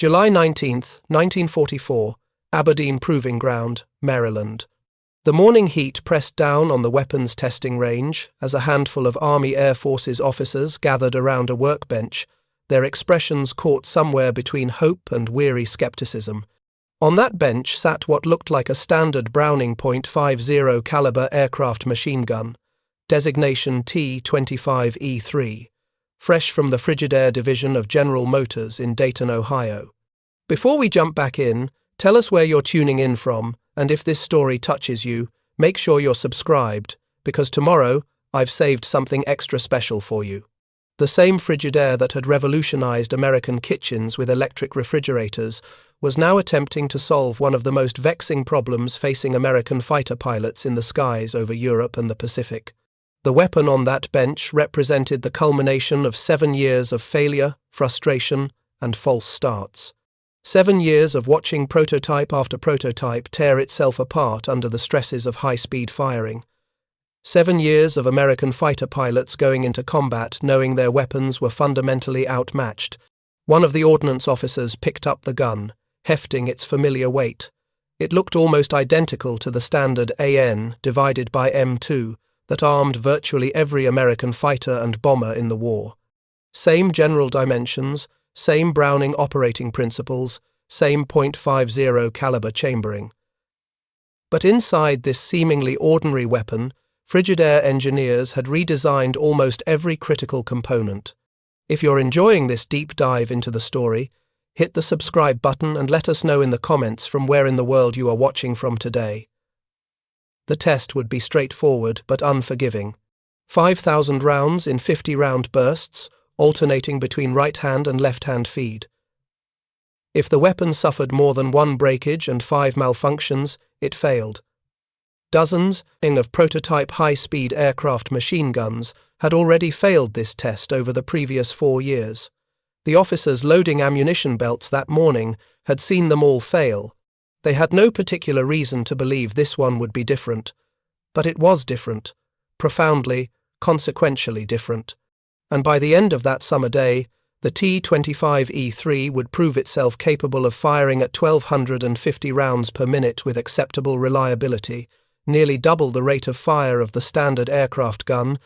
July 19, 1944, Aberdeen Proving Ground, Maryland. The morning heat pressed down on the weapons testing range as a handful of Army Air Forces officers gathered around a workbench, their expressions caught somewhere between hope and weary skepticism. On that bench sat what looked like a standard Browning .50 caliber aircraft machine gun, designation T-25E3, fresh from the Frigidaire division of General Motors in Dayton, Ohio. Before we jump back in, tell us where you're tuning in from, and if this story touches you, make sure you're subscribed, because tomorrow I've saved something extra special for you. The same Frigidaire that had revolutionized American kitchens with electric refrigerators was now attempting to solve one of the most vexing problems facing American fighter pilots in the skies over Europe and the Pacific. The weapon on that bench represented the culmination of 7 years of failure, frustration, and false starts. 7 years of watching prototype after prototype tear itself apart under the stresses of high-speed firing. 7 years of American fighter pilots going into combat knowing their weapons were fundamentally outmatched. One of the ordnance officers picked up the gun, hefting its familiar weight. It looked almost identical to the standard AN divided by M2 that armed virtually every American fighter and bomber in the war. Same general dimensions, same Browning operating principles, same .50 caliber chambering. But inside this seemingly ordinary weapon, Frigidaire engineers had redesigned almost every critical component. If you're enjoying this deep dive into the story, hit the subscribe button and let us know in the comments from where in the world you are watching from today. The test would be straightforward but unforgiving. 5,000 rounds in 50-round bursts, alternating between right-hand and left-hand feed. If the weapon suffered more than 1 breakage and 5 malfunctions, it failed. Dozens of prototype high-speed aircraft machine guns had already failed this test over the previous 4 years. The officers loading ammunition belts that morning had seen them all fail. They had no particular reason to believe this one would be different. But it was different, profoundly, consequentially different. And by the end of that summer day, the T-25E3 would prove itself capable of firing at 1,250 rounds per minute with acceptable reliability, nearly double the rate of fire of the standard aircraft gun,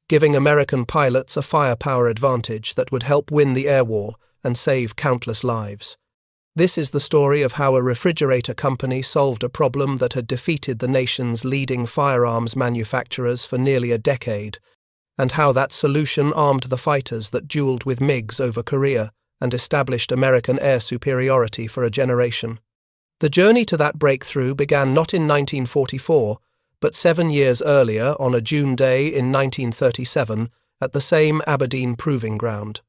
giving American pilots a firepower advantage that would help win the air war and save countless lives. This is the story of how a refrigerator company solved a problem that had defeated the nation's leading firearms manufacturers for nearly a decade, and how that solution armed the fighters that dueled with MiGs over Korea and established American air superiority for a generation. The journey to that breakthrough began not in 1944, but 7 years earlier on a June day in 1937 at the same Aberdeen Proving Ground.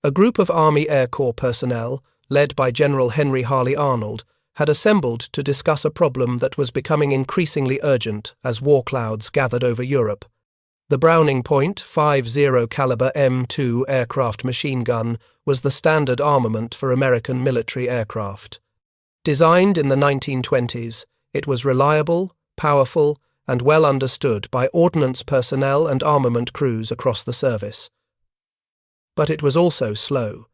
A group of Army Air Corps personnel, led by General Henry Harley Arnold, had assembled to discuss a problem that was becoming increasingly urgent as war clouds gathered over Europe. The Browning .50 caliber M2 aircraft machine gun was the standard armament for American military aircraft. Designed in the 1920s, it was reliable, powerful, and well understood by ordnance personnel and armament crews across the service. But it was also slow.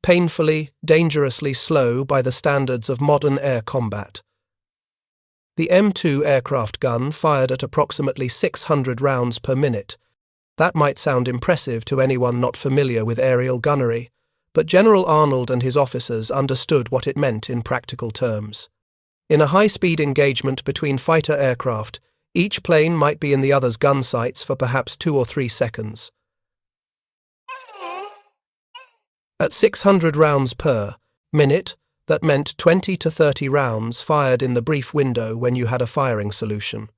Painfully, dangerously slow by the standards of modern air combat. The M2 aircraft gun fired at approximately 600 rounds per minute. That might sound impressive to anyone not familiar with aerial gunnery, but General Arnold and his officers understood what it meant in practical terms. In a high-speed engagement between fighter aircraft, each plane might be in the other's gun sights for perhaps 2 or 3 seconds. At 600 rounds per minute, that meant 20 to 30 rounds fired in the brief window when you had a firing solution.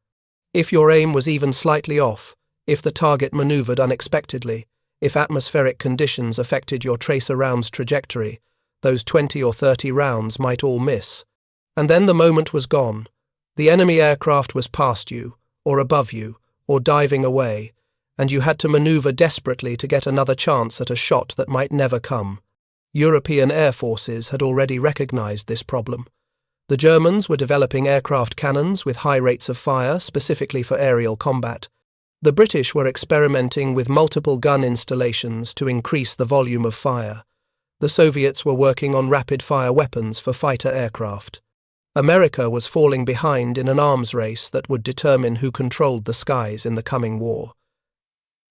If your aim was even slightly off, if the target maneuvered unexpectedly, if atmospheric conditions affected your tracer round's trajectory, those 20 or 30 rounds might all miss. And then the moment was gone. The enemy aircraft was past you, or above you, or diving away, and you had to maneuver desperately to get another chance at a shot that might never come. European air forces had already recognized this problem. The Germans were developing aircraft cannons with high rates of fire specifically for aerial combat. The British were experimenting with multiple gun installations to increase the volume of fire. The Soviets were working on rapid-fire weapons for fighter aircraft. America was falling behind in an arms race that would determine who controlled the skies in the coming war.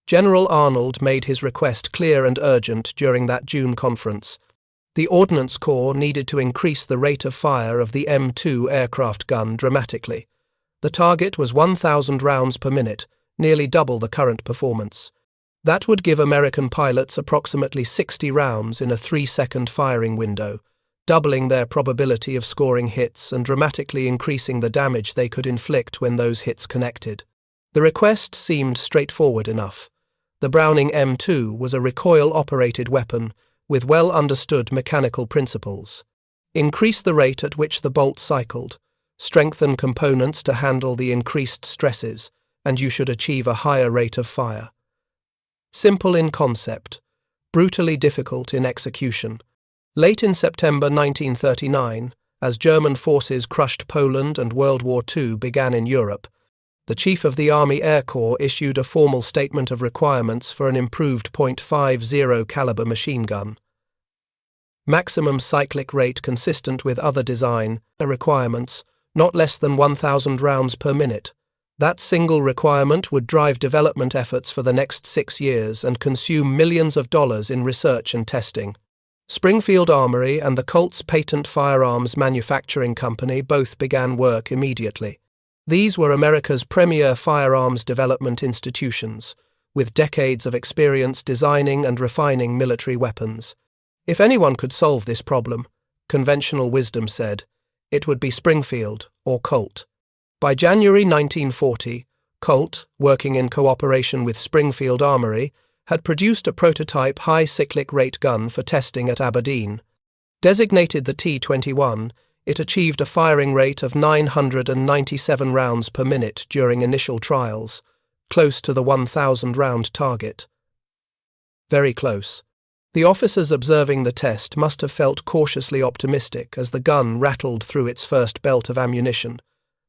General Arnold made his request clear and urgent during that June conference. The Ordnance Corps needed to increase the rate of fire of the M2 aircraft gun dramatically. The target was 1,000 rounds per minute, nearly double the current performance. That would give American pilots approximately 60 rounds in a 3-second firing window, doubling their probability of scoring hits and dramatically increasing the damage they could inflict when those hits connected. The request seemed straightforward enough. The Browning M2 was a recoil-operated weapon with well-understood mechanical principles. Increase the rate at which the bolt cycled, strengthen components to handle the increased stresses, and you should achieve a higher rate of fire. Simple in concept, brutally difficult in execution. Late in September 1939, as German forces crushed Poland and World War II began in Europe, the Chief of the Army Air Corps issued a formal statement of requirements for an improved .50 caliber machine gun. Maximum cyclic rate consistent with other design requirements, not less than 1,000 rounds per minute. That single requirement would drive development efforts for the next 6 years and consume millions of dollars in research and testing. Springfield Armory and the Colt's Patent Firearms Manufacturing Company both began work immediately. These were America's premier firearms development institutions, with decades of experience designing and refining military weapons. If anyone could solve this problem, conventional wisdom said, it would be Springfield or Colt. By January 1940, Colt, working in cooperation with Springfield Armory, had produced a prototype high cyclic rate gun for testing at Aberdeen. Designated the T-21, it achieved a firing rate of 997 rounds per minute during initial trials, close to the 1,000-round target. Very close. The officers observing the test must have felt cautiously optimistic as the gun rattled through its first belt of ammunition,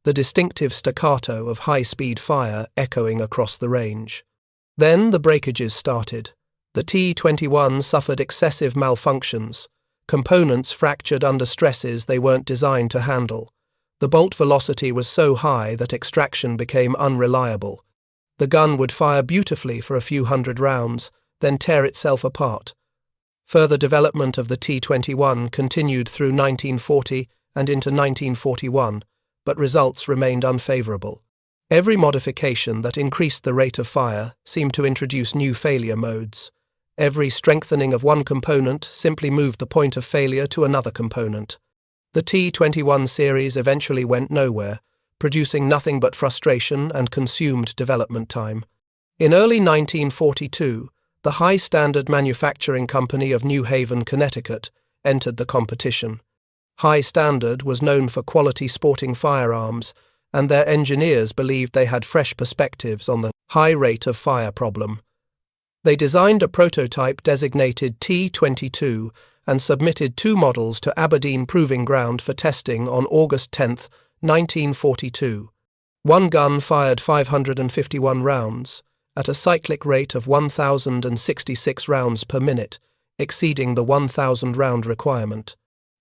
the distinctive staccato of high-speed fire echoing across the range. Then the breakages started. The T-21 suffered excessive malfunctions. Components fractured under stresses they weren't designed to handle. The bolt velocity was so high that extraction became unreliable. The gun would fire beautifully for a few hundred rounds, then tear itself apart. Further development of the T-21 continued through 1940 and into 1941, but results remained unfavorable. Every modification that increased the rate of fire seemed to introduce new failure modes. Every strengthening of one component simply moved the point of failure to another component. The T-21 series eventually went nowhere, producing nothing but frustration and consumed development time. In early 1942, the High Standard Manufacturing Company of New Haven, Connecticut, entered the competition. High Standard was known for quality sporting firearms, and their engineers believed they had fresh perspectives on the high rate of fire problem. They designed a prototype designated T-22 and submitted 2 models to Aberdeen Proving Ground for testing on August 10, 1942. One gun fired 551 rounds, at a cyclic rate of 1,066 rounds per minute, exceeding the 1,000-round requirement.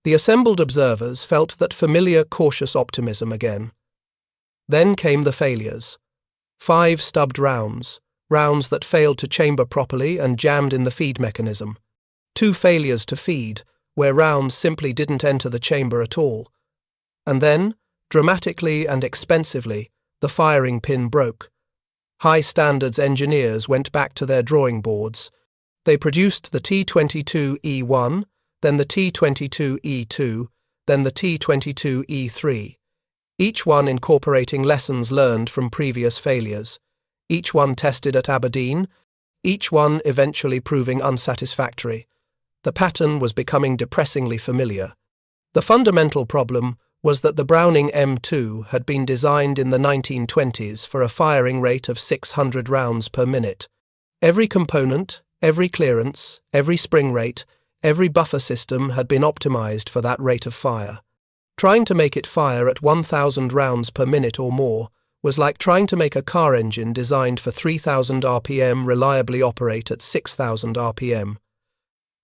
The assembled observers felt that familiar cautious optimism again. Then came the failures. 5 stubbed rounds that failed to chamber properly and jammed in the feed mechanism. 2 failures to feed, where rounds simply didn't enter the chamber at all. And then, dramatically and expensively, the firing pin broke. High Standard's engineers went back to their drawing boards. They produced the T-22E1, then the T-22E2, then the T-22E3. Each one incorporating lessons learned from previous failures, each one tested at Aberdeen, each one eventually proving unsatisfactory. The pattern was becoming depressingly familiar. The fundamental problem was that the Browning M2 had been designed in the 1920s for a firing rate of 600 rounds per minute. Every component, every clearance, every spring rate, every buffer system had been optimized for that rate of fire. Trying to make it fire at 1,000 rounds per minute or more was like trying to make a car engine designed for 3,000 RPM reliably operate at 6,000 RPM.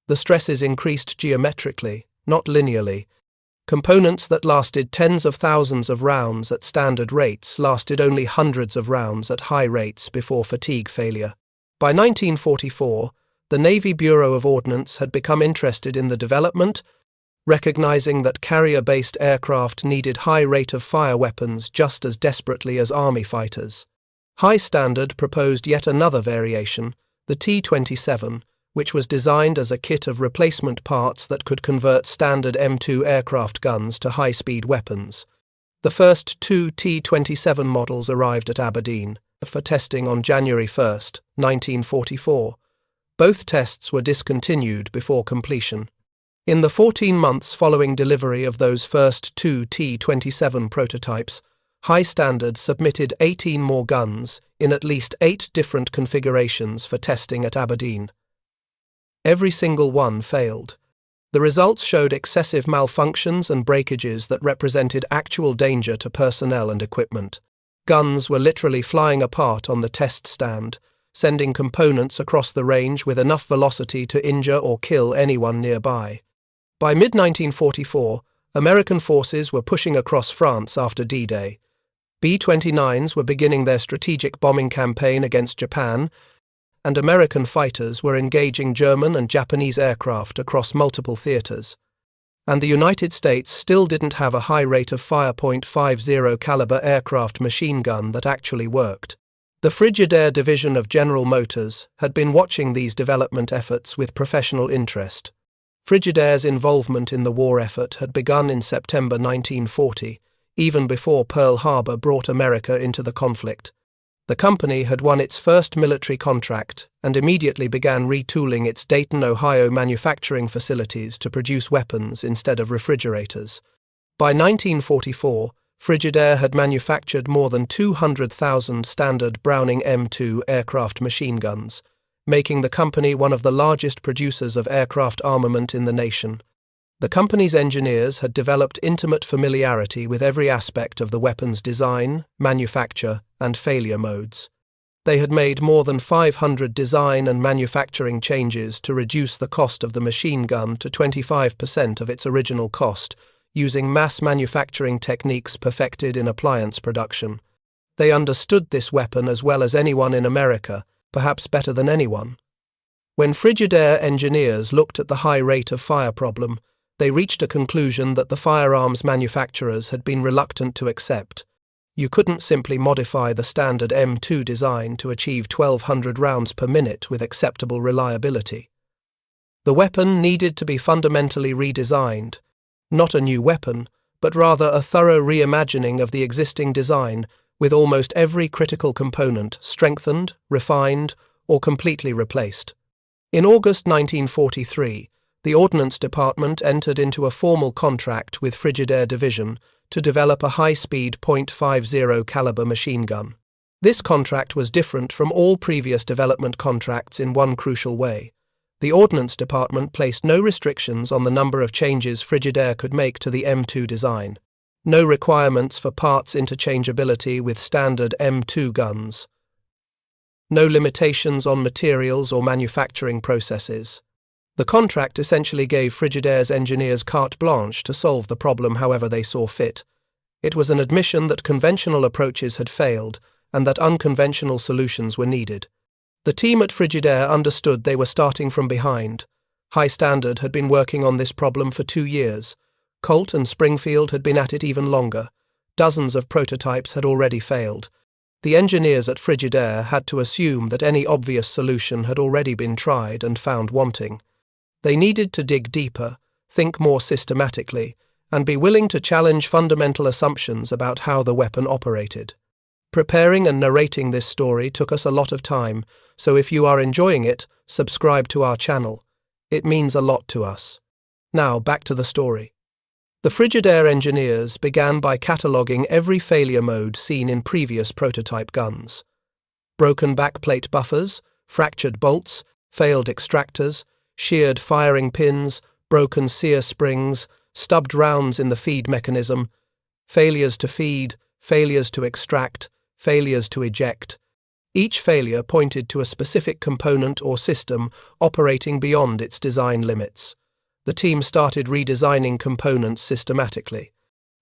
The stresses increased geometrically, not linearly. Components that lasted tens of thousands of rounds at standard rates lasted only hundreds of rounds at high rates before fatigue failure. By 1944, the Navy Bureau of Ordnance had become interested in the development, recognizing that carrier-based aircraft needed high rate of fire weapons just as desperately as Army fighters. High Standard proposed yet another variation, the T-27, which was designed as a kit of replacement parts that could convert standard M2 aircraft guns to high-speed weapons. The first two T-27 models arrived at Aberdeen for testing on January 1, 1944. Both tests were discontinued before completion. In the 14 months following delivery of those first two T-27 prototypes, High Standard submitted 18 more guns in at least 8 different configurations for testing at Aberdeen. Every single one failed. The results showed excessive malfunctions and breakages that represented actual danger to personnel and equipment. Guns were literally flying apart on the test stand, sending components across the range with enough velocity to injure or kill anyone nearby. By mid-1944, American forces were pushing across France after D-Day. B-29s were beginning their strategic bombing campaign against Japan, and American fighters were engaging German and Japanese aircraft across multiple theaters. And the United States still didn't have a high rate of fire .50 caliber aircraft machine gun that actually worked. The Frigidaire division of General Motors had been watching these development efforts with professional interest. Frigidaire's involvement in the war effort had begun in September 1940, even before Pearl Harbor brought America into the conflict. The company had won its first military contract and immediately began retooling its Dayton, Ohio manufacturing facilities to produce weapons instead of refrigerators. By 1944, Frigidaire had manufactured more than 200,000 standard Browning M2 aircraft machine guns, making the company one of the largest producers of aircraft armament in the nation. The company's engineers had developed intimate familiarity with every aspect of the weapon's design, manufacture, and failure modes. They had made more than 500 design and manufacturing changes to reduce the cost of the machine gun to 25% of its original cost, using mass manufacturing techniques perfected in appliance production. They understood this weapon as well as anyone in America, perhaps better than anyone. When Frigidaire engineers looked at the high rate of fire problem, they reached a conclusion that the firearms manufacturers had been reluctant to accept. You couldn't simply modify the standard M2 design to achieve 1,200 rounds per minute with acceptable reliability. The weapon needed to be fundamentally redesigned, not a new weapon, but rather a thorough reimagining of the existing design, with almost every critical component strengthened, refined, or completely replaced. In August 1943, the Ordnance Department entered into a formal contract with Frigidaire Division to develop a high-speed .50 caliber machine gun. This contract was different from all previous development contracts in one crucial way. The Ordnance Department placed no restrictions on the number of changes Frigidaire could make to the M2 design. No requirements for parts interchangeability with standard M2 guns. No limitations on materials or manufacturing processes. The contract essentially gave Frigidaire's engineers carte blanche to solve the problem however they saw fit. It was an admission that conventional approaches had failed and that unconventional solutions were needed. The team at Frigidaire understood they were starting from behind. High Standard had been working on this problem for 2 years. Colt and Springfield had been at it even longer. Dozens of prototypes had already failed. The engineers at Frigidaire had to assume that any obvious solution had already been tried and found wanting. They needed to dig deeper, think more systematically, and be willing to challenge fundamental assumptions about how the weapon operated. Preparing and narrating this story took us a lot of time, so if you are enjoying it, subscribe to our channel. It means a lot to us. Now, back to the story. The Frigidaire engineers began by cataloguing every failure mode seen in previous prototype guns. Broken backplate buffers, fractured bolts, failed extractors, sheared firing pins, broken sear springs, stubbed rounds in the feed mechanism, failures to feed, failures to extract, failures to eject. Each failure pointed to a specific component or system operating beyond its design limits. The team started redesigning components systematically.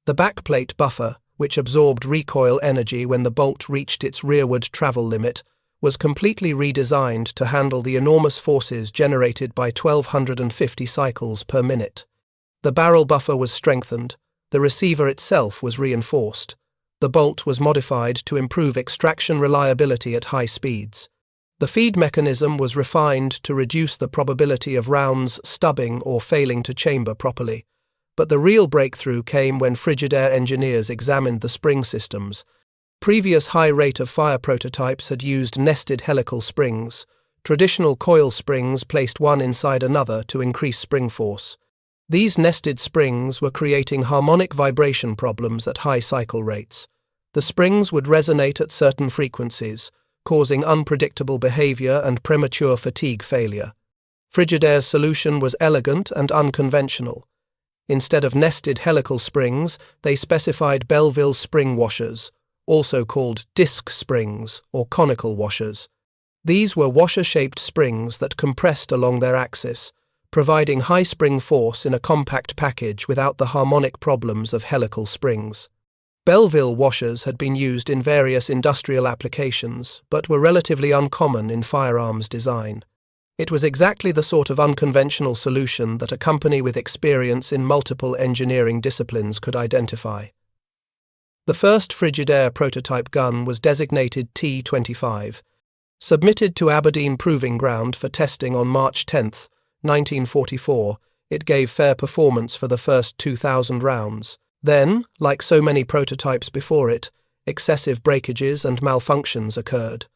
The backplate buffer, which absorbed recoil energy when the bolt reached its rearward travel limit, was completely redesigned to handle the enormous forces generated by 1,250 cycles per minute. The barrel buffer was strengthened. The receiver itself was reinforced. The bolt was modified to improve extraction reliability at high speeds. The feed mechanism was refined to reduce the probability of rounds stubbing or failing to chamber properly. But the real breakthrough came when Frigidaire engineers examined the spring systems. Previous high rate of fire prototypes had used nested helical springs, traditional coil springs placed one inside another to increase spring force. These nested springs were creating harmonic vibration problems at high cycle rates. The springs would resonate at certain frequencies, causing unpredictable behavior and premature fatigue failure. Frigidaire's solution was elegant and unconventional. Instead of nested helical springs, they specified Belleville spring washers, also called disc springs or conical washers. These were washer-shaped springs that compressed along their axis, providing high spring force in a compact package without the harmonic problems of helical springs. Belleville washers had been used in various industrial applications, but were relatively uncommon in firearms design. It was exactly the sort of unconventional solution that a company with experience in multiple engineering disciplines could identify. The first Frigidaire prototype gun was designated T-25. Submitted to Aberdeen Proving Ground for testing on March 10, 1944, it gave fair performance for the first 2,000 rounds. Then, like so many prototypes before it, excessive breakages and malfunctions occurred.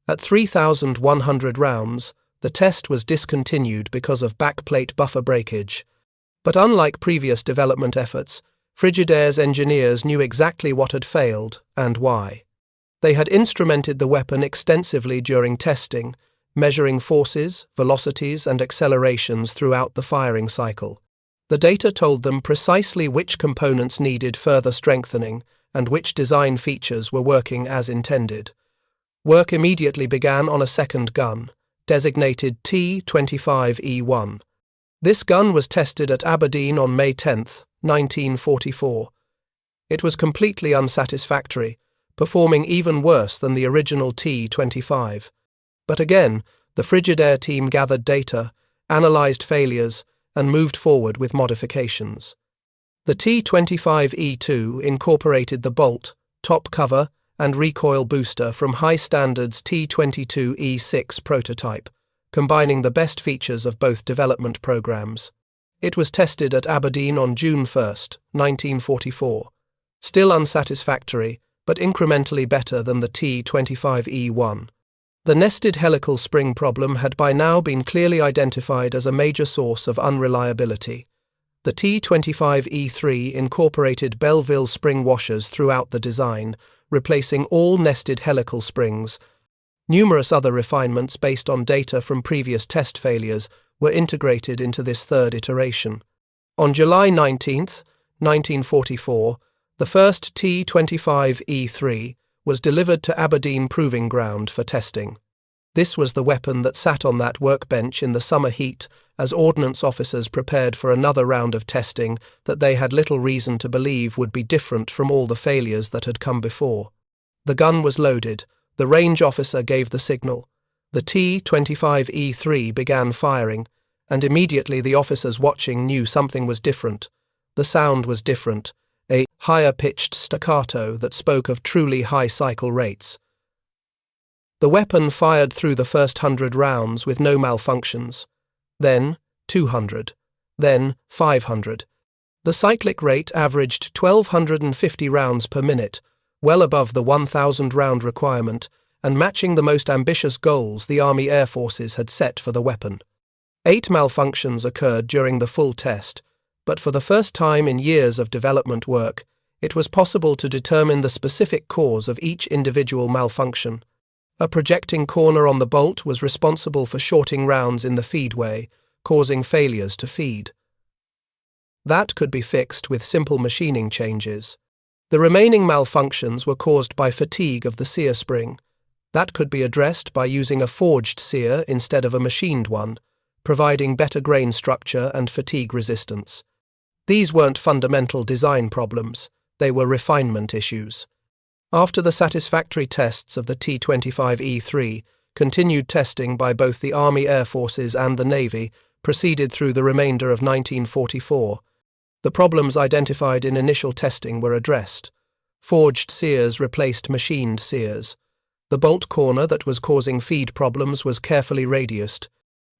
At 3,100 rounds, the test was discontinued because of backplate buffer breakage. But unlike previous development efforts, Frigidaire's engineers knew exactly what had failed and why. They had instrumented the weapon extensively during testing, measuring forces, velocities, and accelerations throughout the firing cycle. The data told them precisely which components needed further strengthening and which design features were working as intended. Work immediately began on a second gun, designated T-25E1. This gun was tested at Aberdeen on May 10, 1944. It was completely unsatisfactory, performing even worse than the original T-25. But again, the Frigidaire team gathered data, analyzed failures, and moved forward with modifications. The T-25E2 incorporated the bolt, top cover, and recoil booster from high standards T-22E6 prototype, combining the best features of both development programs. It was tested at Aberdeen on June 1, 1944. Still unsatisfactory, but incrementally better than the T-25E1. The nested helical spring problem had by now been clearly identified as a major source of unreliability. The T-25E3 incorporated Belleville spring washers throughout the design, replacing all nested helical springs. Numerous other refinements based on data from previous test failures were integrated into this third iteration. On July 19, 1944, the first T-25E3 was delivered to Aberdeen Proving Ground for testing. This was the weapon that sat on that workbench in the summer heat as ordnance officers prepared for another round of testing that they had little reason to believe would be different from all the failures that had come before. The gun was loaded. The range officer gave the signal. The T-25E3 began firing, and immediately the officers watching knew something was different. The sound was different, a higher-pitched staccato that spoke of truly high cycle rates. The weapon fired through the first 100 rounds with no malfunctions, then 200, then 500. The cyclic rate averaged 1,250 rounds per minute, well above the 1,000-round requirement, and matching the most ambitious goals the Army Air Forces had set for the weapon. 8 malfunctions occurred during the full test, but for the first time in years of development work, it was possible to determine the specific cause of each individual malfunction. A projecting corner on the bolt was responsible for shorting rounds in the feedway, causing failures to feed. That could be fixed with simple machining changes. The remaining malfunctions were caused by fatigue of the sear spring. That could be addressed by using a forged sear instead of a machined one, providing better grain structure and fatigue resistance. These weren't fundamental design problems, they were refinement issues. After the satisfactory tests of the T-25E3, continued testing by both the Army Air Forces and the Navy proceeded through the remainder of 1944. The problems identified in initial testing were addressed. Forged sears replaced machined sears. The bolt corner that was causing feed problems was carefully radiused.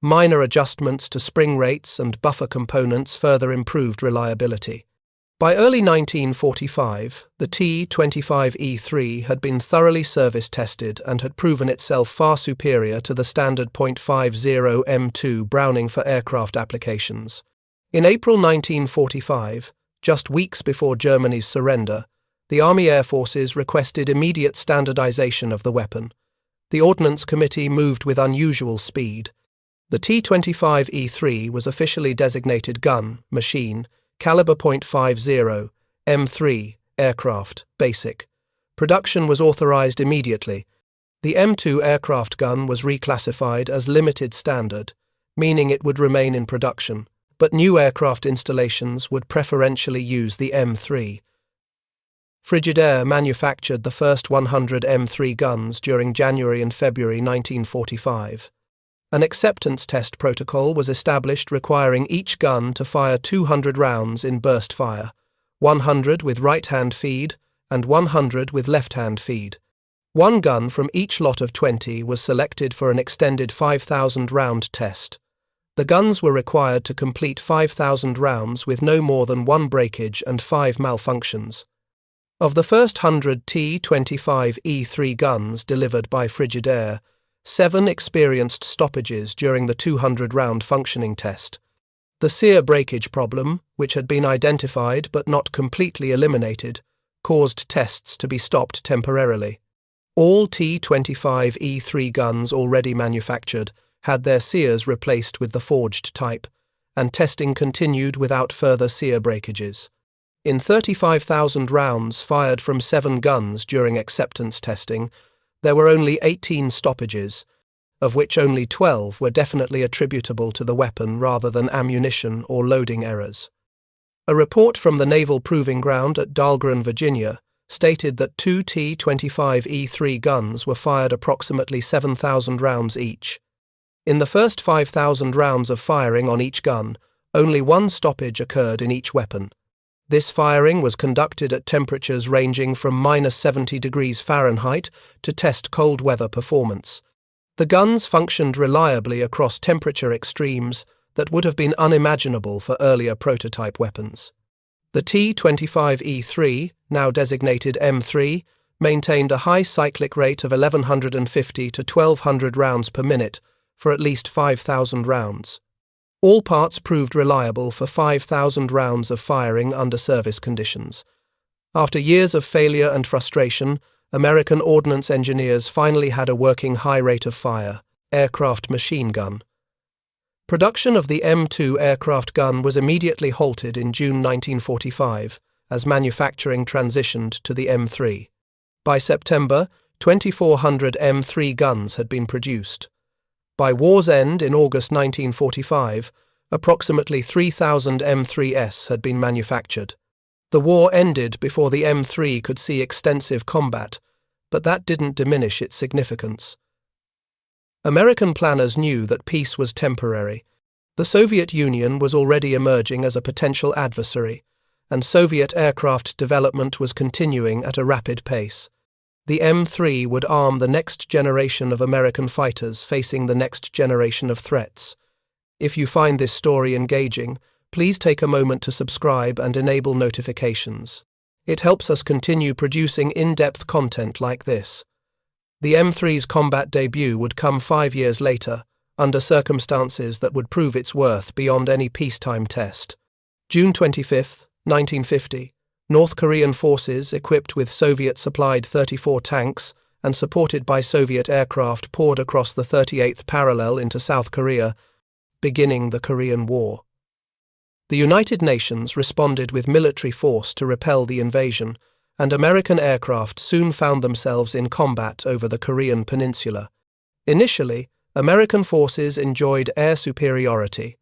Minor adjustments to spring rates and buffer components further improved reliability. By early 1945, the T-25E3 had been thoroughly service tested and had proven itself far superior to the standard .50 M2 Browning for aircraft applications. In April 1945, just weeks before Germany's surrender, the Army Air Forces requested immediate standardization of the weapon. The Ordnance Committee moved with unusual speed. The T-25E3 was officially designated gun, machine, caliber .50, M3, aircraft, basic. Production was authorized immediately. The M2 aircraft gun was reclassified as limited standard, meaning it would remain in production, but new aircraft installations would preferentially use the M3. Frigidaire manufactured the first 100 M3 guns during January and February 1945. An acceptance test protocol was established requiring each gun to fire 200 rounds in burst fire, 100 with right-hand feed and 100 with left-hand feed. One gun from each lot of 20 was selected for an extended 5,000-round test. The guns were required to complete 5,000 rounds with no more than one breakage and 5 malfunctions. Of the first 100 T-25E3 guns delivered by Frigidaire, 7 experienced stoppages during the 200-round functioning test. The sear breakage problem, which had been identified but not completely eliminated, caused tests to be stopped temporarily. All T-25E3 guns already manufactured had their sears replaced with the forged type, and testing continued without further sear breakages. In 35,000 rounds fired from 7 guns during acceptance testing, there were only 18 stoppages, of which only 12 were definitely attributable to the weapon rather than ammunition or loading errors. A report from the Naval Proving Ground at Dahlgren, Virginia, stated that 2 T-25E3 guns were fired approximately 7,000 rounds each. In the first 5,000 rounds of firing on each gun, only 1 stoppage occurred in each weapon. This firing was conducted at temperatures ranging from -70 degrees Fahrenheit to test cold weather performance. The guns functioned reliably across temperature extremes that would have been unimaginable for earlier prototype weapons. The T-25E3, now designated M3, maintained a high cyclic rate of 1,150 to 1,200 rounds per minute for at least 5,000 rounds. All parts proved reliable for 5,000 rounds of firing under service conditions. After years of failure and frustration, American ordnance engineers finally had a working high rate of fire, aircraft machine gun. Production of the M2 aircraft gun was immediately halted in June 1945 as manufacturing transitioned to the M3. By September, 2,400 M3 guns had been produced. By war's end in August 1945, approximately 3,000 M3s had been manufactured. The war ended before the M3 could see extensive combat, but that didn't diminish its significance. American planners knew that peace was temporary. The Soviet Union was already emerging as a potential adversary, and Soviet aircraft development was continuing at a rapid pace. The M3 would arm the next generation of American fighters facing the next generation of threats. If you find this story engaging, please take a moment to subscribe and enable notifications. It helps us continue producing in-depth content like this. The M3's combat debut would come 5 years later, under circumstances that would prove its worth beyond any peacetime test. June 25, 1950. North Korean forces, equipped with Soviet-supplied 34 tanks and supported by Soviet aircraft, poured across the 38th parallel into South Korea, beginning the Korean War. The United Nations responded with military force to repel the invasion, and American aircraft soon found themselves in combat over the Korean peninsula. Initially, American forces enjoyed air superiority.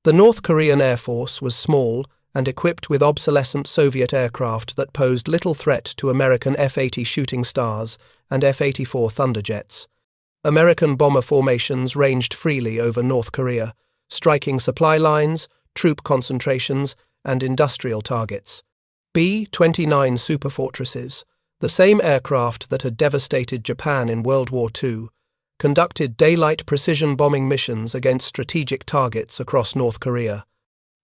The North Korean Air Force was small and equipped with obsolescent Soviet aircraft that posed little threat to American F-80 Shooting Stars and F-84 Thunderjets. American bomber formations ranged freely over North Korea, striking supply lines, troop concentrations, and industrial targets. B-29 superfortresses, the same aircraft that had devastated Japan in World War II, conducted daylight precision bombing missions against strategic targets across North Korea.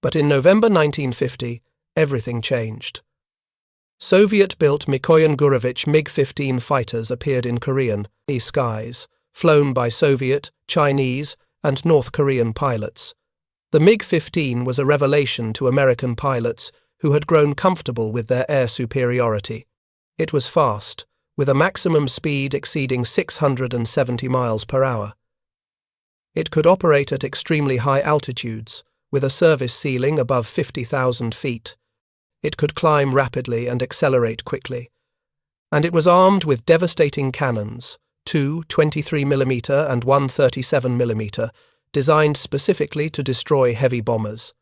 But in November 1950, everything changed. Soviet-built Mikoyan-Gurevich MiG-15 fighters appeared in Korean skies, flown by Soviet, Chinese, and North Korean pilots. The MiG-15 was a revelation to American pilots who had grown comfortable with their air superiority. It was fast, with a maximum speed exceeding 670 miles per hour. It could operate at extremely high altitudes, with a service ceiling above 50,000 feet. It could climb rapidly and accelerate quickly. And it was armed with devastating cannons, two 23mm and one 37mm, designed specifically to destroy heavy bombers.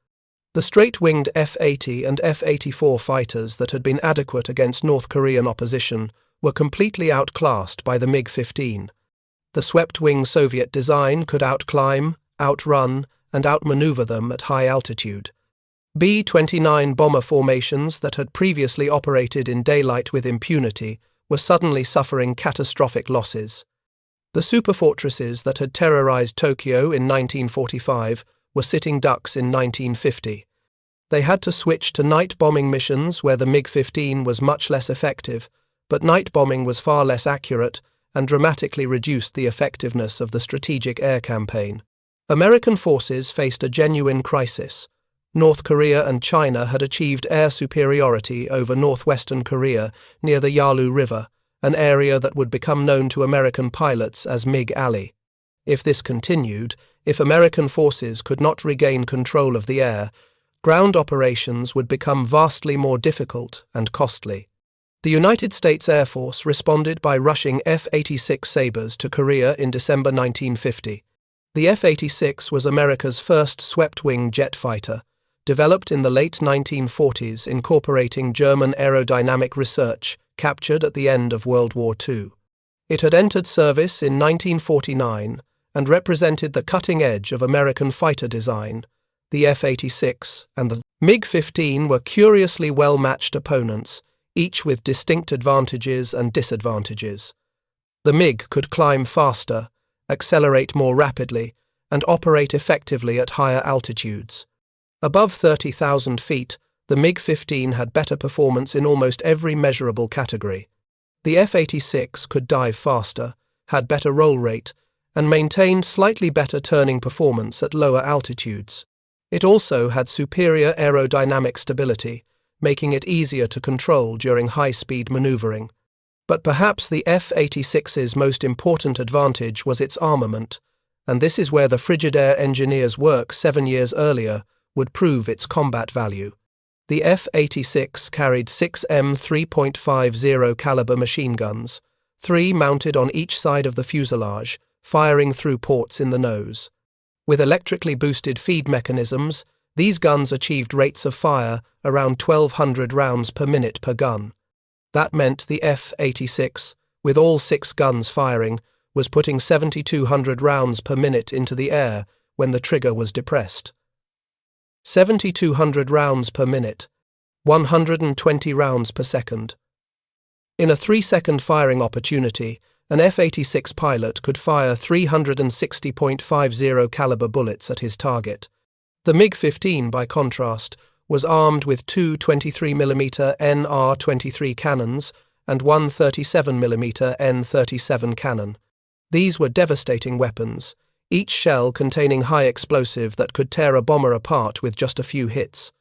The straight-winged F-80 and F-84 fighters that had been adequate against North Korean opposition were completely outclassed by the MiG-15. The swept-wing Soviet design could outclimb, outrun, and outmaneuver them at high altitude. B-29 bomber formations that had previously operated in daylight with impunity were suddenly suffering catastrophic losses. The superfortresses that had terrorized Tokyo in 1945 were sitting ducks in 1950. They had to switch to night bombing missions where the MiG-15 was much less effective, but night bombing was far less accurate and dramatically reduced the effectiveness of the strategic air campaign. American forces faced a genuine crisis. North Korea and China had achieved air superiority over northwestern Korea near the Yalu River, an area that would become known to American pilots as MiG Alley. If this continued, if American forces could not regain control of the air, ground operations would become vastly more difficult and costly. The United States Air Force responded by rushing F-86 Sabres to Korea in December 1950. The F-86 was America's first swept-wing jet fighter, developed in the late 1940s incorporating German aerodynamic research captured at the end of World War II. It had entered service in 1949 and represented the cutting edge of American fighter design. The F-86 and the MiG-15 were curiously well-matched opponents, each with distinct advantages and disadvantages. The MiG could climb faster, accelerate more rapidly, and operate effectively at higher altitudes. Above 30,000 feet, the MiG-15 had better performance in almost every measurable category. The F-86 could dive faster, had better roll rate, and maintained slightly better turning performance at lower altitudes. It also had superior aerodynamic stability, making it easier to control during high-speed maneuvering. But perhaps the F-86's most important advantage was its armament, and this is where the Frigidaire engineers' work 7 years earlier would prove its combat value. The F-86 carried 6 M3.50 caliber machine guns, 3 mounted on each side of the fuselage, firing through ports in the nose. With electrically boosted feed mechanisms, these guns achieved rates of fire around 1,200 rounds per minute per gun. That meant the F-86, with all 6 guns firing, was putting 7,200 rounds per minute into the air when the trigger was depressed. 7,200 rounds per minute, 120 rounds per second. In a 3-second firing opportunity, an F-86 pilot could fire 360.50 caliber bullets at his target. The MiG-15, by contrast, was armed with 2 23mm NR-23 cannons and one 37mm N-37 cannon. These were devastating weapons, each shell containing high explosive that could tear a bomber apart with just a few hits.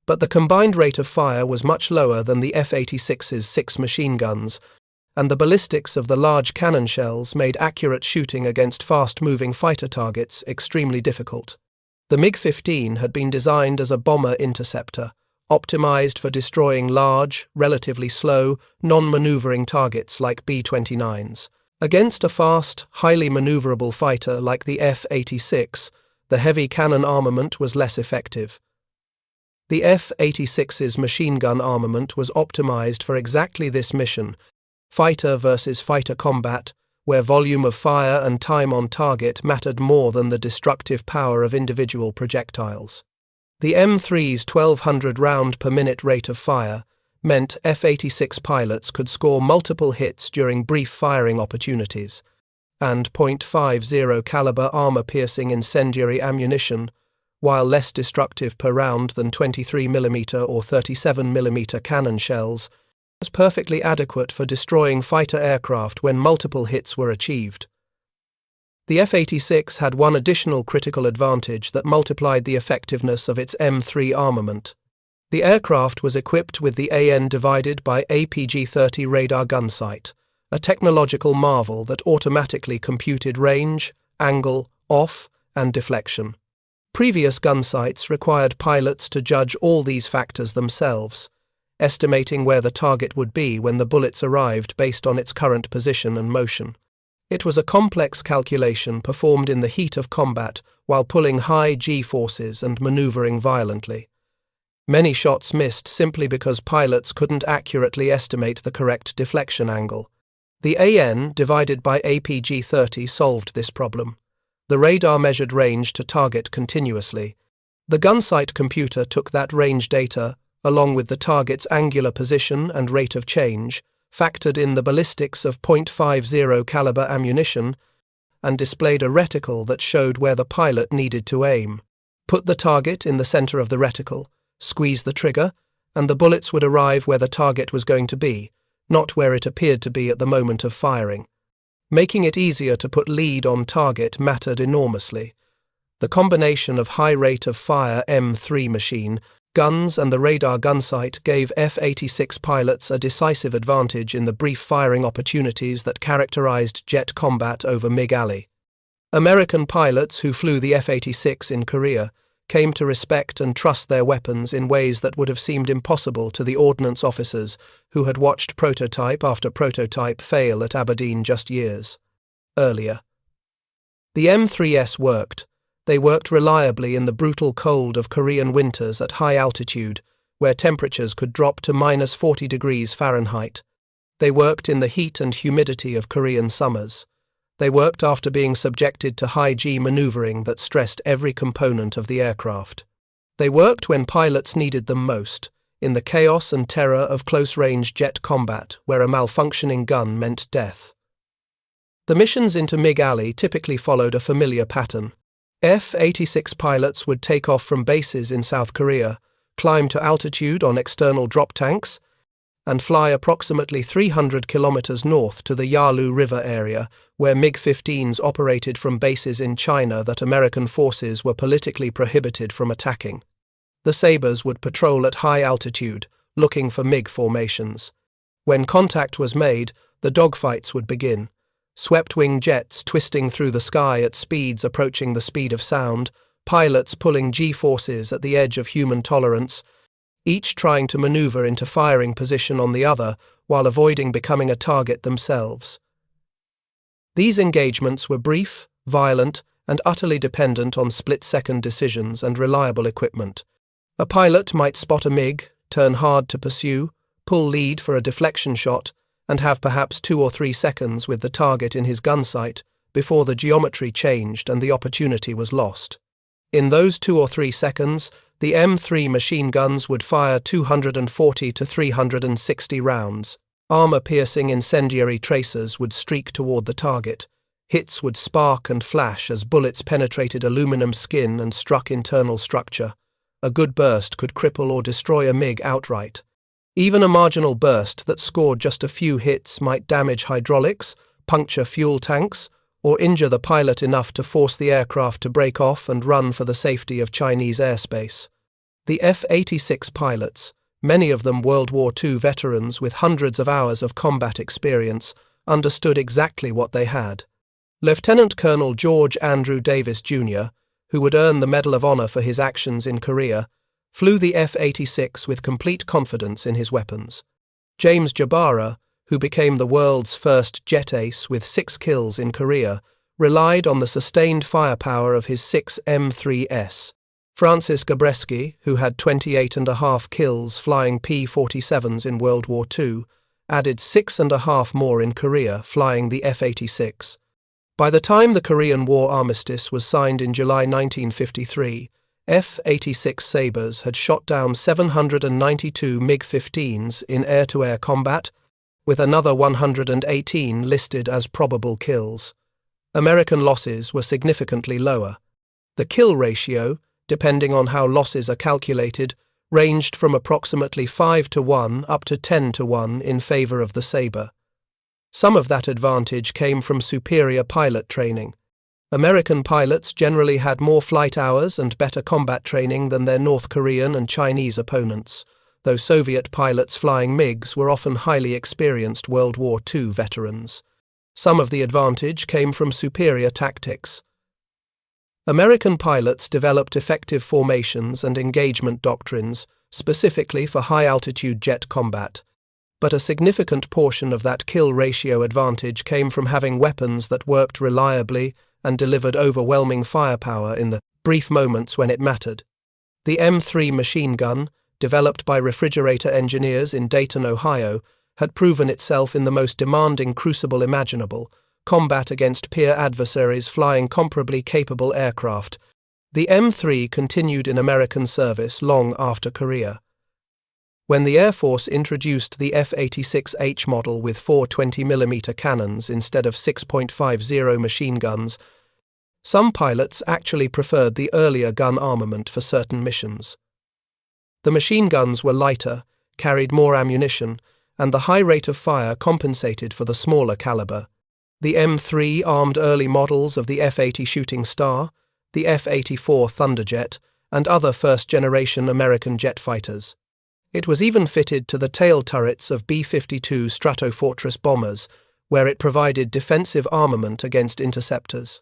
But the combined rate of fire was much lower than the F-86's 6 machine guns, and the ballistics of the large cannon shells made accurate shooting against fast-moving fighter targets extremely difficult. The MiG-15 had been designed as a bomber interceptor, optimized for destroying large, relatively slow, non-maneuvering targets like B-29s. Against a fast, highly maneuverable fighter like the F-86, the heavy cannon armament was less effective. The F-86's machine gun armament was optimized for exactly this mission, fighter versus fighter combat, where volume of fire and time on target mattered more than the destructive power of individual projectiles. The M3's 1,200 round per minute rate of fire meant F-86 pilots could score multiple hits during brief firing opportunities, and .50 caliber armor-piercing incendiary ammunition, while less destructive per round than 23mm or 37mm cannon shells, was perfectly adequate for destroying fighter aircraft when multiple hits were achieved. The F-86 had one additional critical advantage that multiplied the effectiveness of its M3 armament. The aircraft was equipped with the AN divided by APG-30 radar gun sight, a technological marvel that automatically computed range, angle, off, and deflection. Previous gun sights required pilots to judge all these factors themselves, estimating where the target would be when the bullets arrived based on its current position and motion. It was a complex calculation performed in the heat of combat while pulling high G-forces and maneuvering violently. Many shots missed simply because pilots couldn't accurately estimate the correct deflection angle. The AN divided by APG-30 solved this problem. The radar measured range to target continuously. The gunsight computer took that range data, along with the target's angular position and rate of change, factored in the ballistics of .50 caliber ammunition, and displayed a reticle that showed where the pilot needed to aim. Put the target in the center of the reticle, squeeze the trigger, and the bullets would arrive where the target was going to be, not where it appeared to be at the moment of firing. Making it easier to put lead on target mattered enormously. The combination of high rate of fire M3 machine guns and the radar gunsight gave F-86 pilots a decisive advantage in the brief firing opportunities that characterized jet combat over MiG Alley. American pilots who flew the F-86 in Korea came to respect and trust their weapons in ways that would have seemed impossible to the ordnance officers who had watched prototype after prototype fail at Aberdeen just years earlier. The M3S worked. They worked reliably in the brutal cold of Korean winters at high altitude, where temperatures could drop to -40 degrees Fahrenheit. They worked in the heat and humidity of Korean summers. They worked after being subjected to high G maneuvering that stressed every component of the aircraft. They worked when pilots needed them most, in the chaos and terror of close-range jet combat where a malfunctioning gun meant death. The missions into MiG Alley typically followed a familiar pattern. F-86 pilots would take off from bases in South Korea, climb to altitude on external drop tanks, and fly approximately 300 kilometers north to the Yalu River area, where MiG-15s operated from bases in China that American forces were politically prohibited from attacking. The Sabres would patrol at high altitude, looking for MiG formations. When contact was made, the dogfights would begin. Swept-wing jets twisting through the sky at speeds approaching the speed of sound, pilots pulling G-forces at the edge of human tolerance, each trying to maneuver into firing position on the other while avoiding becoming a target themselves. These engagements were brief, violent, and utterly dependent on split-second decisions and reliable equipment. A pilot might spot a MiG, turn hard to pursue, pull lead for a deflection shot, and have perhaps 2 or 3 seconds with the target in his gun sight before the geometry changed and the opportunity was lost. In those 2 or 3 seconds, the M3 machine guns would fire 240 to 360 rounds. Armor-piercing incendiary tracers would streak toward the target. Hits would spark and flash as bullets penetrated aluminum skin and struck internal structure. A good burst could cripple or destroy a MiG outright. Even a marginal burst that scored just a few hits might damage hydraulics, puncture fuel tanks, or injure the pilot enough to force the aircraft to break off and run for the safety of Chinese airspace. The F-86 pilots, many of them World War II veterans with hundreds of hours of combat experience, understood exactly what they had. Lieutenant Colonel George Andrew Davis, Jr., who would earn the Medal of Honor for his actions in Korea, flew the F-86 with complete confidence in his weapons. James Jabara, who became the world's first jet ace with 6 kills in Korea, relied on the sustained firepower of his 6 M3s. Francis Gabreski, who had 28.5 kills flying P-47s in World War II, added 6.5 more in Korea flying the F-86. By the time the Korean War armistice was signed in July 1953, F-86 Sabres had shot down 792 MiG-15s in air-to-air combat, with another 118 listed as probable kills. American losses were significantly lower. The kill ratio, depending on how losses are calculated, ranged from approximately 5-1 up to 10-1 in favor of the Sabre. Some of that advantage came from superior pilot training. American pilots generally had more flight hours and better combat training than their North Korean and Chinese opponents, though Soviet pilots flying MiGs were often highly experienced World War II veterans. Some of the advantage came from superior tactics. American pilots developed effective formations and engagement doctrines specifically for high-altitude jet combat, but a significant portion of that kill ratio advantage came from having weapons that worked reliably and delivered overwhelming firepower in the brief moments when it mattered. The M3 machine gun, developed by refrigerator engineers in Dayton, Ohio, had proven itself in the most demanding crucible imaginable, combat against peer adversaries flying comparably capable aircraft. The M3 continued in American service long after Korea. When the Air Force introduced the F-86H model with 4 20mm cannons instead of 6.50 machine guns, some pilots actually preferred the earlier gun armament for certain missions. The machine guns were lighter, carried more ammunition, and the high rate of fire compensated for the smaller caliber. The M3 armed early models of the F-80 Shooting Star, the F-84 Thunderjet, and other first-generation American jet fighters. It was even fitted to the tail turrets of B-52 Stratofortress bombers, where it provided defensive armament against interceptors.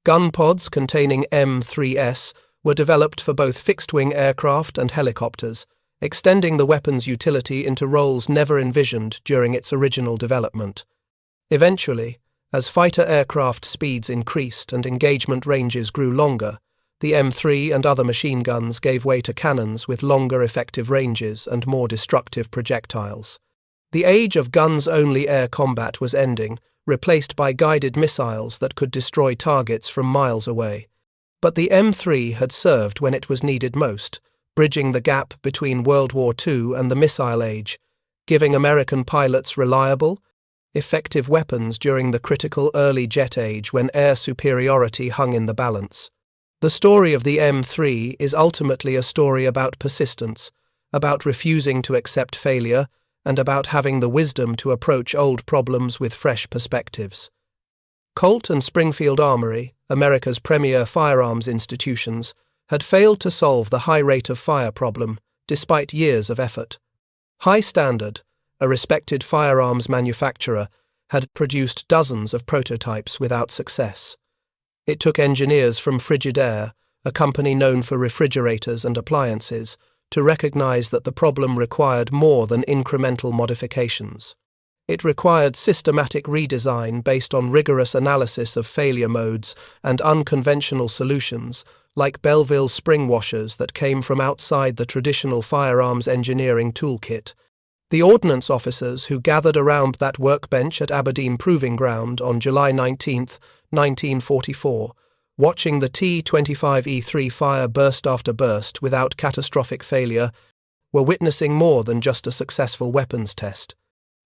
Gun pods containing M3s were developed for both fixed-wing aircraft and helicopters, extending the weapon's utility into roles never envisioned during its original development. Eventually, as fighter aircraft speeds increased and engagement ranges grew longer, the M3 and other machine guns gave way to cannons with longer effective ranges and more destructive projectiles. The age of guns-only air combat was ending, replaced by guided missiles that could destroy targets from miles away. But the M3 had served when it was needed most, bridging the gap between World War II and the missile age, giving American pilots reliable, effective weapons during the critical early jet age when air superiority hung in the balance. The story of the M3 is ultimately a story about persistence, about refusing to accept failure, and about having the wisdom to approach old problems with fresh perspectives. Colt and Springfield Armory, America's premier firearms institutions, had failed to solve the high rate of fire problem, despite years of effort. High Standard, a respected firearms manufacturer, had produced dozens of prototypes without success. It took engineers from Frigidaire, a company known for refrigerators and appliances, to recognize that the problem required more than incremental modifications. It required systematic redesign based on rigorous analysis of failure modes and unconventional solutions, like Belleville spring washers that came from outside the traditional firearms engineering toolkit. The ordnance officers who gathered around that workbench at Aberdeen Proving Ground on July 19, 1944, watching the T-25E3 fire burst after burst without catastrophic failure, were witnessing more than just a successful weapons test.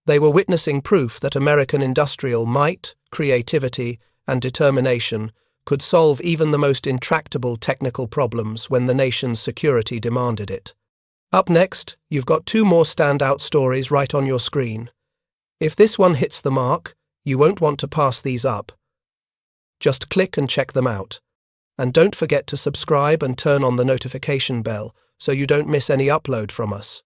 They were witnessing proof that American industrial might, creativity, and determination could solve even the most intractable technical problems when the nation's security demanded it. Up next, you've got 2 more standout stories right on your screen. If this one hits the mark, you won't want to pass these up. Just click and check them out. And don't forget to subscribe and turn on the notification bell so you don't miss any upload from us.